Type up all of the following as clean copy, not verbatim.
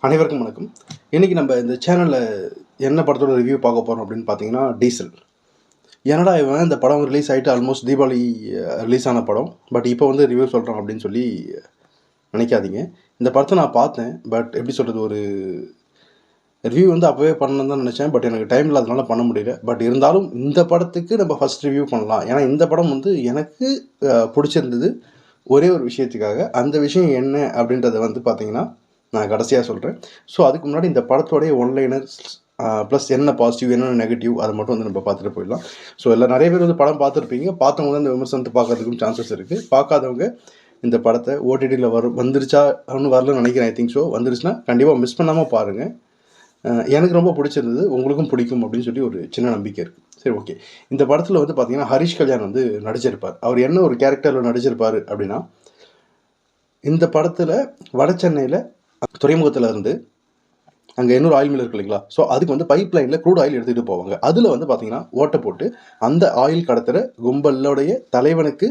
அனைவருக்கும் வணக்கம். இன்றைக்கி நம்ம இந்த சேனலில் என்ன படத்தோட ரிவ்யூ பார்க்க போகிறோம் அப்படின்னு பார்த்தீங்கன்னா டீசல். என்னடா இவன் இந்த படம் ரிலீஸ் ஆகிட்டு ஆல்மோஸ்ட் தீபாவளி ரிலீஸ் ஆன படம், பட் இப்போ வந்து ரிவ்யூ சொல்கிறோம் அப்படின்னு சொல்லி நினைக்காதீங்க. இந்த படத்தை நான் பார்த்தேன், பட் எப்படி சொல்கிறது, ஒரு ரிவ்யூ வந்து அப்போவே பண்ணணுன்னு தான் நினச்சேன். பட் எனக்கு டைம் இல்லாதனால பண்ண முடியல. பட் இருந்தாலும் இந்த படத்துக்கு நம்ம ஃபஸ்ட் ரிவ்யூ பண்ணலாம். ஏன்னா இந்த படம் வந்து எனக்கு பிடிச்சிருந்தது ஒரே ஒரு விஷயத்துக்காக. அந்த விஷயம் என்ன அப்படின்றத வந்து பார்த்தீங்கன்னா நான் கடைசியாக சொல்கிறேன். ஸோ அதுக்கு முன்னாடி இந்த படத்தோடைய ஒன்லைனர் ப்ளஸ் என்ன பாசிட்டிவ் என்ன நெகட்டிவ் அதை மட்டும் வந்து நம்ம பார்த்துட்டு போயிடலாம். ஸோ இல்லை நிறைய பேர் வந்து படம் பார்த்துருப்பீங்க. பார்த்தவங்க தான் இந்த விமர்சனத்தை பார்க்கறதுக்கும் சான்சஸ் இருக்குது. பார்க்காதவங்க இந்த படத்தை ஓடிடியில் வந்துருச்சா ஒன்றும் வரலன்னு நினைக்கிறேன். I think so. வந்துருச்சுன்னா கண்டிப்பாக மிஸ் பண்ணாமல் பாருங்கள். எனக்கு ரொம்ப பிடிச்சிருந்தது, உங்களுக்கும் பிடிக்கும் அப்படின்னு சொல்லி ஒரு சின்ன நம்பிக்கை இருக்குது. சரி, ஓகே. இந்த படத்தில் வந்து பார்த்தீங்கன்னா ஹரிஷ் கல்யாண் வந்து நடிச்சிருப்பார். அவர் என்ன ஒரு கேரக்டரில் நடிச்சிருப்பார் அப்படின்னா, இந்த படத்தில் வட சென்னையில் துறைமுகத்தில் இருந்து அங்கே இன்னொரு ஆயில் மில் இருக்கு இல்லைங்களா, ஸோ அதுக்கு வந்து பைப் லைனில் க்ரூட் ஆயில் எடுத்துகிட்டு போவாங்க. அதில் வந்து பார்த்தீங்கன்னா ஓட்டை போட்டு அந்த ஆயில் கடத்துகிற கும்பலோடைய தலைவனுக்கு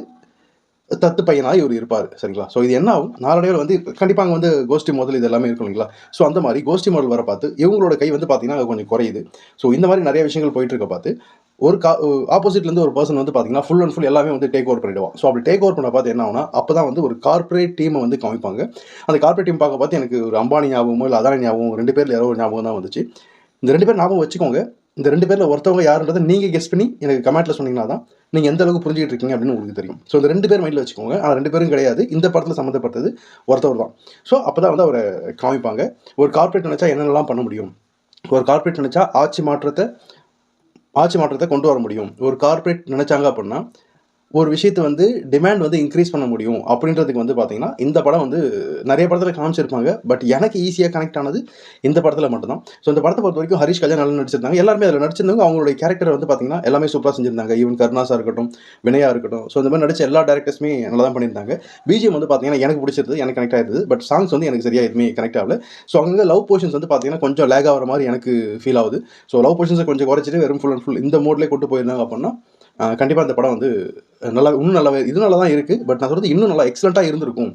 தத்து பையனாக இவர் இருப்பார். சரிங்களா. ஸோ இது என்ன ஆகும், நாளடைவில் வந்து கண்டிப்பாக அங்கே வந்து கோஷ்டி மாடல் இது எல்லாமே இருக்கும் இல்லைங்களா. ஸோ அந்த மாதிரி கோஷ்டி மாடல் வர பார்த்து இவங்களோட கை வந்து பார்த்தீங்கன்னா கொஞ்சம் குறையுது. ஸோ இந்த மாதிரி நிறைய விஷயங்கள் போயிட்டு இருக்க பார்த்து ஒரு ஆப்போசிட்லேருந்து ஒரு பர்சன் வந்து பார்த்தீங்கன்னா ஃபுல் அண்ட் ஃபுல் எல்லாமே வந்து டேக் ஓவர் பண்ணிடுவான். ஸோ அப்படி டேக் ஓவர் பண்ண பார்த்து என்ன ஆகுனா, அப்போ தான் வந்து ஒரு கார்பரேட் டீமை வந்து காமிப்பாங்க. அந்த கார்பரேட் டீம் பார்க்க பார்த்து எனக்கு ஒரு அம்பானி ஞாபகமோ இல்லை அதானி ஞாபகம், 2 பேரில் யாரோ ஒரு ஞாபகம் தான் வந்துச்சு. இந்த 2 பேர் ஞாபகம் வச்சுக்கோங்க. இந்த 2 பேரில் ஒருத்தவங்க யாருன்றதை நீங்கள் கெஸ் பண்ணி எனக்கு கமெண்ட்டில் சொன்னீங்கன்னா தான் நீங்கள் எந்த அளவுக்கு புரிஞ்சுக்கிட்டு இருக்கீங்க அப்படின்னு உங்களுக்கு தெரியும். ஸோ இந்த 2 பேர் மைண்டில் வச்சுக்கோங்க. ஆனால் 2 பேரும் கிடையாது, இந்த படத்தில் சம்மந்தப்பட்டது ஒருத்தவர் தான். ஸோ அப்போ தான் வந்து அவரை காமிப்பாங்க. ஒரு கார்பரேட் நினச்சா என்னென்னலாம் பண்ண முடியும், ஒரு கார்பரேட் நினச்சா ஆட்சி மாற்றத்தை கொண்டு வர முடியும், ஒரு கார்பரேட் நினச்சாங்க அப்படின்னா ஒரு விஷயத்தை வந்து டிமாண்ட் வந்து இன்க்ரீஸ் பண்ண முடியும் அப்படின்றதுக்கு வந்து பார்த்தீங்கன்னா இந்த படம் வந்து நிறைய படத்தில் காமிச்சிருப்பாங்க. பட் எனக்கு ஈஸியாக கனெக்ட் ஆனது இந்த படத்தில் மட்டும்தான். ஸோ இந்த படத்தை பொறுத்த வரைக்கும் ஹரிஷ் கல்யாண் நல்லா நடிச்சிருந்தாங்க. எல்லாருமே அதில் நடிச்சிருந்தவங்க அவங்களுடைய கேரக்டர் வந்து பார்த்தீங்கன்னா எல்லாமே சூப்பராக செஞ்சிருந்தாங்க. ஈவன் கருணாஸாக இருக்கட்டும், வினயா இருக்கட்டும். ஸோ இந்த மாதிரி நடிச்ச எல்லா டேரக்டர்ஸுமே நல்லா தான் பண்ணியிருந்தாங்க. பிஜிஎம் வந்து பார்த்தீங்கன்னா எனக்கு பிடிச்சிருந்தது, எனக்கு கனெக்ட் ஆயிருந்தது. பட் சாங்ஸ் வந்து எனக்கு சரியாக எதுவுமே கனெக்ட் ஆகல. ஸோ அங்கே லவ் போர்ஷன்ஸ் வந்து பார்த்தீங்கன்னா கொஞ்சம் லேக் ஆகிற மாதிரி எனக்கு ஃபீல் ஆகுது. ஸோ லவ் போர்ஷன்ஸை கொஞ்சம் குறைச்சிட்டு வெறும் ஃபுல் அண்ட் ஃபுல் இந்த மோட்லேயே கொண்டு போயிருந்தாங்க அப்படின்னா கண்டிப்பாக இந்த படம் வந்து நல்லா இன்னும் நல்லாவே இது நல்லா தான் இருக்குது. பட் நான் சொல்கிறது இன்னும் நல்லா எக்ஸலண்ட்டாக இருந்திருக்கும்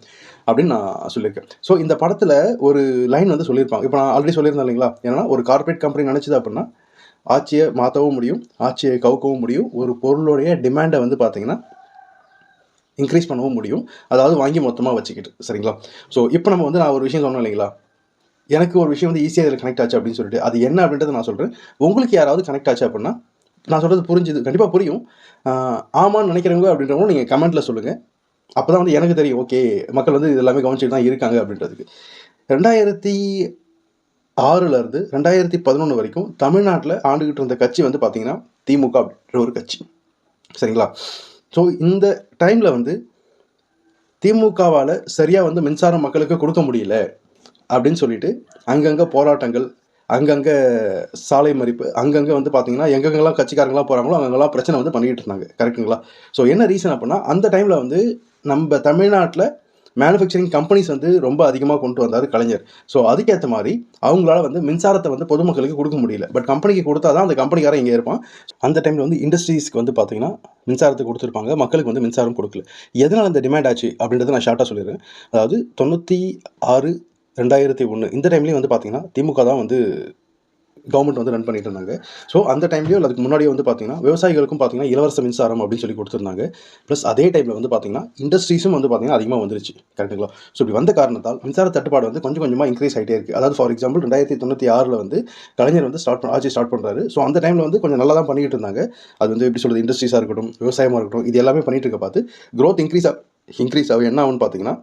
அப்படின்னு நான் சொல்லியிருக்கேன். ஸோ இந்த படத்தில் ஒரு லைன் வந்து சொல்லியிருப்பாங்க. இப்போ நான் ஆல்ரெடி சொல்லியிருந்தேன் இல்லைங்களா, ஏன்னா ஒரு கார்பரேட் கம்பெனி நினச்சிது அப்படின்னா ஆட்சியை மாற்றவும் முடியும், ஆட்சியை கவுக்கவும் முடியும், ஒரு பொருளுடைய டிமாண்டை வந்து பார்த்தீங்கன்னா இன்க்ரீஸ் பண்ணவும் முடியும், அதாவது வாங்கி மொத்தமாக வச்சுக்கிட்டு. சரிங்களா. ஸோ இப்போ நம்ம வந்து நான் ஒரு விஷயம் சொன்னேன் இல்லைங்களா, எனக்கு ஒரு விஷயம் வந்து ஈஸியாக இதில் கனெக்ட் ஆச்சு அப்படின்னு சொல்லிட்டு, அது என்ன அப்படின்றத நான் சொல்கிறேன். உங்களுக்கு யாராவது கனெக்ட் ஆச்சு அப்படின்னா நான் சொல்கிறது புரிஞ்சுது, கண்டிப்பாக புரியும். ஆமான்னு நினைக்கிறவங்க அப்படின்றவங்க நீங்கள் கமெண்ட்டில் சொல்லுங்கள். அப்போ தான் வந்து எனக்கு தெரியும், ஓகே மக்கள் வந்து இது எல்லாமே கவனிச்சுட்டு தான் இருக்காங்க அப்படின்றதுக்கு. 2006 2011 வரைக்கும் தமிழ்நாட்டில் ஆண்டுகிட்டு இருந்த கட்சி வந்து பார்த்தீங்கன்னா திமுக அப்படின்ற ஒரு கட்சி. சரிங்களா. ஸோ இந்த டைமில் வந்து திமுகவால் சரியாக வந்து மின்சாரம் மக்களுக்கு கொடுக்க முடியல அப்படின்னு சொல்லிட்டு அங்கங்கே போராட்டங்கள், அங்கங்கே சாலை மறிப்பு, அங்கங்கே வந்து பார்த்தீங்கன்னா எங்கெங்கெல்லாம் கட்சிக்காரங்களாம் போகிறாங்களோ அங்கெல்லாம் பிரச்சனை வந்து பண்ணிக்கிட்டு இருந்தாங்க. கரெக்டுங்களா. ஸோ என்ன ரீசன் அப்படின்னா அந்த டைமில் வந்து நம்ம தமிழ்நாட்டில் மேனுஃபேக்சரிங் கம்பெனிஸ் வந்து ரொம்ப அதிகமாக கொண்டு வந்தார் கலைஞர். ஸோ அதுக்கேற்ற மாதிரி அவங்களால வந்து மின்சாரத்தை வந்து பொதுமக்களுக்கு கொடுக்க முடியல. பட் கம்பெனிக்கு கொடுத்தா தான் அந்த கம்பெனிக்காரன் இங்கே இருப்பான். அந்த டைமில் வந்து இண்டஸ்ட்ரீஸ்க்கு வந்து பார்த்தீங்கன்னா மின்சாரத்தை கொடுத்துருப்பாங்க, மக்களுக்கு வந்து மின்சாரம் கொடுக்கல. எதனால் இந்த டிமாண்ட் ஆச்சு அப்படின்றத நான் ஷார்ட்டாக சொல்லிடுறேன். அதாவது 96 2001 இந்த டைம்லேயும் வந்து பார்த்தீங்கன்னா திமுக தான் வந்து கவர்மெண்ட் வந்து ரன் பண்ணிட்டு இருந்தாங்க. ஸோ அந்த டைம்லேயும் இல்லை அதுக்கு முன்னாடியே வந்து பார்த்தீங்கன்னா விவசாயிகளுக்கும் பார்த்தீங்கன்னா இலவச மின்சாரம் அப்படின்னு சொல்லி கொடுத்துருந்தாங்க. ப்ளஸ் அதே டைமில் வந்து பார்த்தீங்கன்னா இண்டஸ்ட்ரீஸும் வந்து பார்த்தீங்கன்னா அதிகமாக வந்துருச்சு. கரெக்டுங்களா. ஸோ இப்படி வந்த காரணத்தால் மின்சார தட்டுப்பாடு வந்து கொஞ்சம் கொஞ்சமாக இன்க்ரீஸ் ஆகிட்டே இருக்குது. அதாவது ஃபார் எக்ஸாம்பிள் 2096 வந்து கலைஞர் வந்து ஆட்சி ஸ்டார்ட் பண்ணுறாரு. ஸோ அந்த டைமில் வந்து கொஞ்சம் நல்லா தான் பண்ணிக்கிட்டு இருந்தாங்க. அது வந்து எப்படி சொல்கிறது, இண்டஸ்ட்ரீஸாக இருக்கட்டும், விவசாயமாக இருக்கட்டும், இது எல்லாமே பண்ணிட்டு இருக்க பார்த்து க்ரோத் இன்க்ரீஸ் ஆகும். என்ன ஆகும்னு பார்த்தீங்கன்னா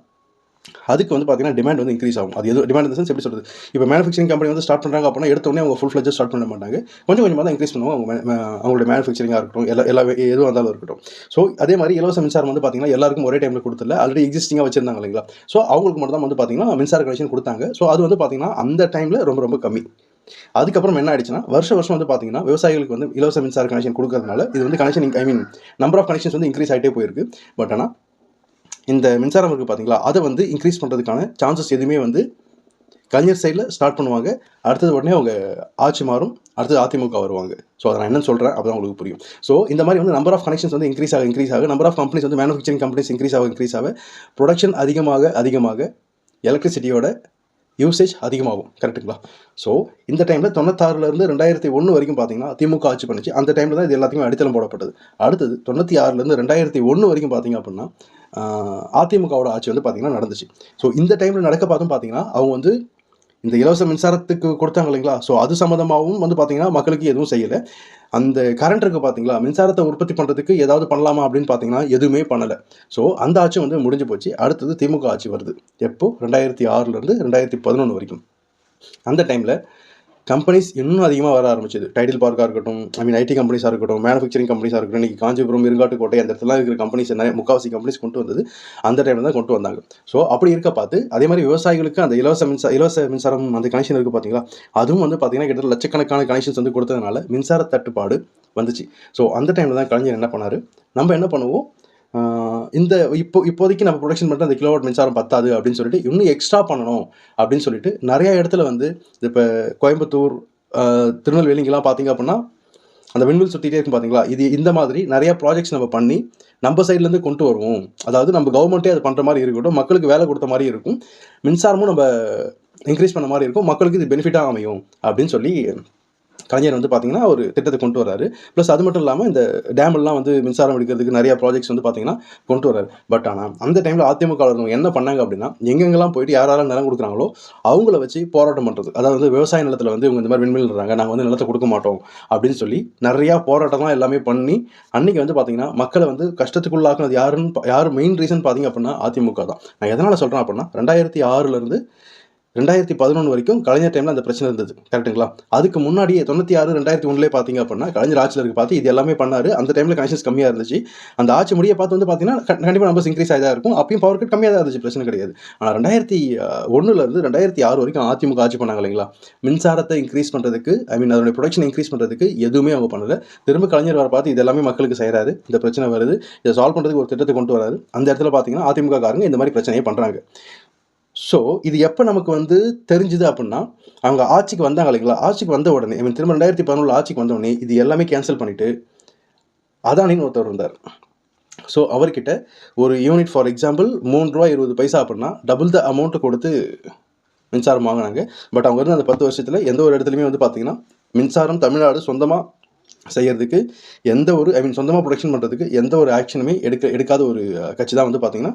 அதுக்கு வந்து பார்த்தீங்கன்னா டிமாண்ட் வந்து இன்க்ரீஸ் ஆகும். அது எது டிமாண்ட் இந்த சென்ஸ் எப்படி சொல்கிறது, இப்போ மேனுஃபேக்சரிங் கம்பெனி வந்து ஸ்டார்ட் பண்ணுறாங்க அப்படின்னா எடுத்தோடனே அவங்க ஃபுல் ஃப்ளெஜ்ஜாக ஸ்டார்ட் பண்ண மாட்டாங்க. கொஞ்சம் கொஞ்சமாக தான் இன்க்ரீஸ் பண்ணுவாங்க. அவங்களுடைய மேனுஃபேக்சரிங்காக இருக்கட்டும், எல்லா எதுவும் இருந்தாலும் இருக்கட்டும். ஸோ அதே மாதிரி இலவச மின்சாரம் வந்து பார்த்தீங்கன்னா எல்லாருக்கும் ஒரே டைமில் கொடுத்துல ஆல்ரெடி எக்ஸிஸ்டிங்காக வச்சிருந்தாங்க இல்லைங்களா. ஸோ அவங்களுக்கு மட்டும் தான் வந்து பார்த்தீங்கன்னா மின்சார கனெக்ஷன் கொடுத்தாங்க. ஸோ அது வந்து பார்த்தீங்கன்னா அந்த டைமில் ரொம்ப ரொம்ப கம்மி. அதுக்கப்புறம் என்ன ஆயிடுச்சுன்னா வருஷம் வந்து பார்த்தீங்கன்னா விவசாயிகளுக்கு வந்து இலவச மின்சார கனெக்ஷன் கொடுக்கறதுனால இது வந்து கனெக்ஷன் நம்பர் ஆஃப் கனெக்ஷன்ஸ் வந்து இன்க்ரீஸ் ஆகிட்டே போயிருக்கு. பட் ஆனால் இந்த மின்சாரம் இருக்குது பார்த்தீங்களா, அதை வந்து இன்க்ரீஸ் பண்ணுறதுக்கான சான்சஸ் எதுவுமே வந்து கலைஞர் சைடில் ஸ்டார்ட் பண்ணுவாங்க. அடுத்தது உடனே அவங்க ஆட்சி மாறும், அடுத்தது அதிமுக வருவாங்க. ஸோ அதை நான் என்னன்னு சொல்கிறேன் அப்போ தான் உங்களுக்கு புரியும். ஸோ இந்த மாதிரி வந்து நம்பர் ஆஃப் கனெக்ஷன்ஸ் வந்து இன்க்ரீஸ் ஆக நம்பர் ஆஃப் கம்பெனிஸ் வந்து மேனுஃபேக்சரிங் கம்பெனிஸ் இன்க்ரீஸ் ஆக ப்ரொடக்ஷன் அதிகமாக எலக்ட்ரிசிட்டியோட யூசேஜ் அதிகமாகும். கரெக்ட்டுங்களா? ஸோ இந்த டைமில் 96லேருந்து 2001 வரைக்கும் பார்த்தீங்கன்னா திமுக ஆட்சி பண்ணிச்சு. அந்த டைமில் தான் இது எல்லாத்துக்குமே அடித்தளம் போடப்பட்டது. அடுத்தது 96லேருந்து 2001 வரைக்கும் பார்த்தீங்க அப்படின்னா அதிமுகவோட ஆட்சி வந்து பார்த்தீங்கன்னா நடந்துச்சு. ஸோ இந்த டைமில் நடக்க பார்த்தும் பார்த்தீங்கன்னா அவங்க வந்து இந்த இலவச மின்சாரத்துக்கு கொடுத்தாங்க இல்லைங்களா? ஸோ அது சம்மந்தமாகவும் வந்து பார்த்தீங்கன்னா மக்களுக்கு எதுவும் செய்யலை. அந்த கரண்ட் இருக்குது பார்த்தீங்களா, மின்சாரத்தை உற்பத்தி பண்ணுறதுக்கு ஏதாவது பண்ணலாமா அப்படின்னு பார்த்தீங்கன்னா எதுவுமே பண்ணலை. ஸோ அந்த ஆட்சி வந்து முடிஞ்சு போச்சு. அடுத்தது திமுக ஆட்சி வருது. எப்போ? 2006லேருந்து 2011 வரைக்கும். அந்த டைமில் கம்பெனிஸ் இன்னும் அதிகமாக வர ஆரம்பிச்சது. டைட்டில் பார்க்காக இருக்கட்டும், ஐடி கம்பெனிஸாக இருக்கட்டும், மேனுஃபேக்சரிங் கம்பெனிஸாக இருக்கட்டும், இன்றைக்கி காஞ்சிபுரம், இருங்காட்டுக்கோட்டை அந்த இடத்துல இருக்கிற கம்பெனிஸ் நிறைய முக்கால்வாசி கம்பெனிஸ் கொண்டு வந்தது அந்த டைமில் தான் கொண்டு வந்தாங்க. ஸோ அப்படி இருக்க பார்த்து அதே மாதிரி விவசாயிகளுக்கு அந்த இலவச மின்சாரம் அந்த கனெக்ஷன் இருக்குது பார்த்தீங்களா, அதுவும் வந்து பார்த்தீங்கன்னா கிட்டத்தட்ட லட்சக்கணக்கான கனெக்ஷன்ஸ் வந்து கொடுத்ததுனால மின்சார தட்டுப்பாடு வந்துச்சு. ஸோ அந்த டைமில் தான் கலைஞர் என்ன பண்ணார், நம்ம என்ன பண்ணுவோம், இந்த இப்போதைக்கு நம்ம ப்ரொடக்ஷன் பண்ணுற அந்த கிலோவாட் மின்சாரம் பத்தாது அப்படின்னு சொல்லிட்டு இன்னும் எக்ஸ்ட்ரா பண்ணணும் அப்படின்னு சொல்லிட்டு நிறைய இடத்துல வந்து இப்போ கோயம்புத்தூர், திருநெல்வேலி இங்கெல்லாம் பார்த்தீங்க அப்படின்னா அந்த விண்வெளி சுற்றிட்டே இருக்கும் பார்த்தீங்களா, இது இந்த மாதிரி நிறையா ப்ராஜெக்ட்ஸ் நம்ம பண்ணி நம்ம சைட்லேருந்து கொண்டு வருவோம். அதாவது நம்ம கவர்மெண்ட்டே அது பண்ணுற மாதிரி இருக்கட்டும், மக்களுக்கு வேலை கொடுத்த மாதிரி இருக்கும், மின்சாரமும் நம்ம இன்க்ரீஸ் பண்ண மாதிரி இருக்கும், மக்களுக்கு இது பெனிஃபிட்டாக அமையும் அப்படின்னு சொல்லி கலைஞர் வந்து பார்த்தீங்கன்னா ஒரு திட்டத்தை கொண்டு வராரு. ப்ளஸ் அது மட்டும் இல்லாமல் இந்த டேம்லாம் வந்து மின்சாரம் எடுக்கிறதுக்கு நிறையா ப்ராஜெக்ட்ஸ் வந்து பார்த்தீங்கன்னா கொண்டு வராரு. பட் ஆனால் அந்த டைமில் அதிமுக என்ன பண்ணாங்க அப்படின்னா, எங்கெங்கெல்லாம் போயிட்டு யாரெல்லாம் நிலம் கொடுக்குறாங்களோ அவங்கள வச்சு போராட்டம் பண்ணுறது. அதாவது வந்து விவசாய நிலத்தில் வந்து இவங்க இந்த மாதிரி விண்மில் இருக்காங்க, நாங்கள் வந்து நிலத்தை கொடுக்க மாட்டோம் அப்படின்னு சொல்லி நிறையா போராட்டம்லாம் எல்லாமே பண்ணி அன்றைக்கி வந்து பார்த்தீங்கன்னா மக்களை வந்து கஷ்டத்துக்குள்ளாக்குனது யார் மெயின் ரீசன் பார்த்தீங்க அப்படின்னா அதிமுக தான். நான் எதனால் சொல்கிறேன் அப்படின்னா 2006லேருந்து 2011 வரைக்கும் கலைஞர் டைமில் அந்த பிரச்சனை இருந்தது. கரெக்டுங்களா? அதுக்கு முன்னாடியே 96, 2001 பார்த்தீங்க அப்படின்னா கலைஞர் ஆட்சியில் இருக்க பார்த்து இது எல்லாமே பண்ணார். அந்த டைமில் கனெக்ஷன்ஸ் கம்மியாக இருந்துச்சு. அந்த ஆட்சி முடிய பார்த்து வந்து பார்த்தீங்கன்னா கண்டிப்பாக நம்பர்ஸ் இன்க்ரீஸ் ஆகி தான் இருக்கும். அப்பயும் பவர் கட் கம்மியாக தான் இருந்துச்சு, பிரச்சனை கிடையாது. ஆனால் 2001லேருந்து 2006 வரைக்கும் அதிமுக ஆட்சி பண்ணாங்க இல்லைங்களா, மின்சாரத்தை இன்க்ரீஸ் பண்ணுறதுக்கு அதோடைய ப்ரொடக்ஷன் இன்க்ரீஸ் பண்ணுறதுக்கு எதுவுமே அவங்க பண்ணலை. திரும்ப கலைஞர் வர பார்த்து இது எல்லாமே மக்களுக்கு செய்கிறாரு, இந்த பிரச்சனை வருது, இதை சால்வ் பண்ணுறதுக்கு ஒரு திட்டத்தை கொண்டு வராரு. அந்த இடத்துல பார்த்தீங்கன்னா அதிமுக காரங்க இந்த மாதிரி பிரச்சனையை பண்ணுறாங்க. ஸோ இது எப்போ நமக்கு வந்து தெரிஞ்சுது அப்படின்னா, அவங்க ஆட்சிக்கு வந்தாங்க இல்லைங்களா, ஆட்சிக்கு வந்த உடனே திரும்ப 2011 ஆட்சிக்கு வந்த உடனே இது எல்லாமே கேன்சல் பண்ணிவிட்டு அதானின்னு ஒருத்தர் இருந்தார். ஸோ அவர்கிட்ட ஒரு யூனிட் ஃபார் எக்ஸாம்பிள் ₹3.20 அப்படின்னா டபுள் த அமௌண்ட்டு கொடுத்து மின்சாரம் வாங்கினாங்க. பட் அவங்க வந்து அந்த 10 வருஷத்தில் எந்த ஒரு இடத்துலையுமே வந்து பார்த்திங்கன்னா மின்சாரம் தமிழ்நாடு சொந்தமாக செய்கிறதுக்கு எந்த ஒரு சொந்தமாக ப்ரொடக்ஷன் பண்ணுறதுக்கு எந்த ஒரு ஆக்ஷனுமே எடுக்காத ஒரு கட்சி தான் வந்து பார்த்திங்கன்னா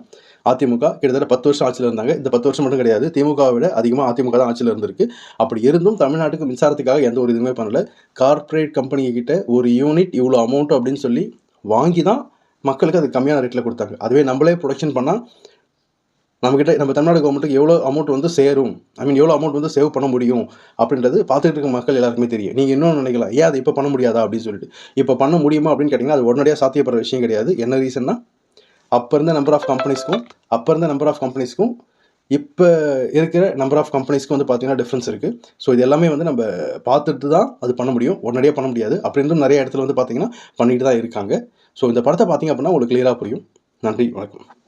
அதிமுக. கிட்டத்தட்ட 10 வருஷம் ஆட்சியில் இருந்தாங்க. இந்த 10 வருஷம் மட்டும் கிடையாது, திமுகவை விட அதிகமாக அதிமுக தான் ஆட்சியில் இருந்திருக்கு. அப்படி இருந்தும் தமிழ்நாட்டுக்கு மின்சாரத்துக்காக எந்த ஒரு இதுவுமே பண்ணலை. கார்ப்பரேட் கம்பெனிகிட்ட ஒரு யூனிட் இவ்வளோ அமௌண்ட் அப்படின்னு சொல்லி வாங்கி தான் மக்களுக்கு அது கம்மியான ரேட்டில் கொடுத்தாங்க. அதுவே நம்மளே ப்ரொடக்ஷன் பண்ணால் நம்ம தமிழ்நாடு கவர்மெண்ட்டுக்கு எவ்வளோ அமௌண்ட் வந்து சேரும், எவ்வளோ அமௌண்ட் வந்து சேவ் பண்ண முடியும் அப்படின்றது பார்த்துட்டு இருக்க மக்கள் எல்லாருக்குமே தெரியும். நீங்கள் இன்னும் நினைக்கலாம், ஏன் அதை இப்போ பண்ண முடியாதா அப்படின்னு சொல்லிட்டு. இப்போ பண்ண முடியுமா அப்படின்னு கேட்டிங்கன்னா அது உடனடியாக சாத்தியப்படுற விஷயம் கிடையாது. என்ன ரீசன்னா, அப்போ இருந்த நம்பர் ஆஃப் கம்பெனிஸ்க்கும் இப்போ இருக்கிற நம்பர் ஆஃப் கம்பெனிஸ்க்கும் வந்து பார்த்தீங்கன்னா டிஃப்ரென்ஸ் இருக்குது. ஸோ இது எல்லாமே வந்து நம்ம பார்த்துட்டு தான் அது பண்ண முடியும், உடனடியாக பண்ண முடியாது. அப்படி இருந்தும் நிறைய இடத்துல வந்து பார்த்தீங்கன்னா பண்ணிட்டு தான் இருக்காங்க. ஸோ இந்த படத்தை பார்த்தீங்க அப்படின்னா உங்களுக்கு கிளியராக புரியும். நன்றி, வணக்கம்.